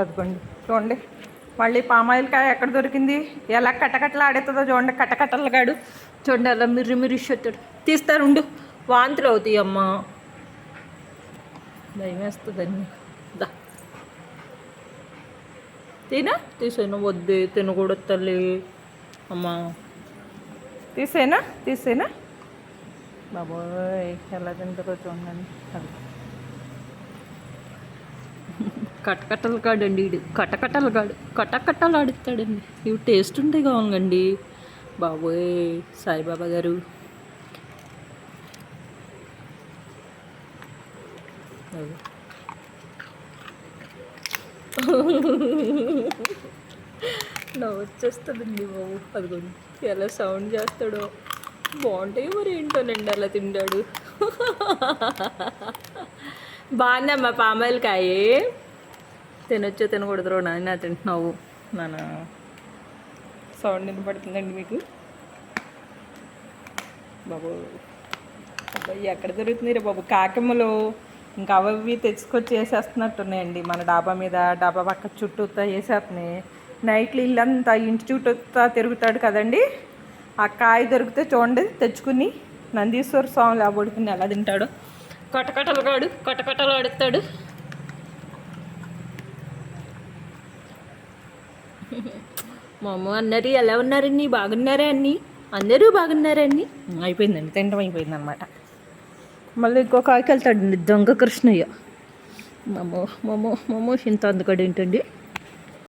అదిగోండి చూడండి, మళ్ళీ పామాయిల్ కాయ ఎక్కడ దొరికింది, ఎలా కట్టకట్టలు ఆడేస్తుందో చూడండి. కట్టకట్టలు గాడు చూడండి, అలా మిర్రి మిర్రి ఇచ్చేస్తాడు. తీస్తారుండు, వాంతులు అవుతాయి అమ్మ, భయం వేస్తుందండి. దా తీసేనా, వద్దే, తినకూడదు తల్లి. అమ్మ తీసేనా బాబోయ్, ఎలా తింటారో చూడండి. అది కట్టకట్టలు కాడండి వీడు, కట్టకట్టలు ఆడుతాడండి. ఇవి టేస్ట్ ఉంటాయి కావాలండి బాబోయ్. సాయిబాబా గారు నవ్వు వచ్చేస్తుందండి బాబు. అదిగోండి ఎలా సౌండ్ చేస్తాడో, బాగుంటాయి మరి ఏంటోనండి అలా తింటాడు. బాగుందమ్మా పామాయిల్ కాయ, తినొచ్చో తినకూడదు నాన్న తింటున్నావు నాన్న. సౌండ్ వినపడుతుందండి మీకు బాబు. అబ్బాయి ఎక్కడ దొరుకుతుంది రే బాబు, కాకిమ్మలు ఇంకా అవి తెచ్చుకొచ్చి వేసేస్తున్నట్టున్నాయండి మన డాబా మీద. డాబా పక్క చుట్టూతా వేసేస్తున్నాయి. నైట్లు ఇల్లంతా ఇంటి చుట్టూతా తిరుగుతాడు కదండి. ఆ కాయ దొరికితే చూడండి తెచ్చుకుని నందీశ్వర స్వామిని పడుకుని ఎలా తింటాడు. కట్టకట్టలు ఆడుతాడు. మా అమ్మ అన్నారు, ఎలా ఉన్నారండి, బాగున్నారా అన్నీ, అందరూ బాగున్నారా అన్నీ. అయిపోయిందండి, తినడం అయిపోయింది అనమాట. మళ్ళీ ఇంకో కాయకి వెళ్తాడండి దొంగ కృష్ణయ్య. మమ్మో ఇంత అందుకడు ఏంటండి.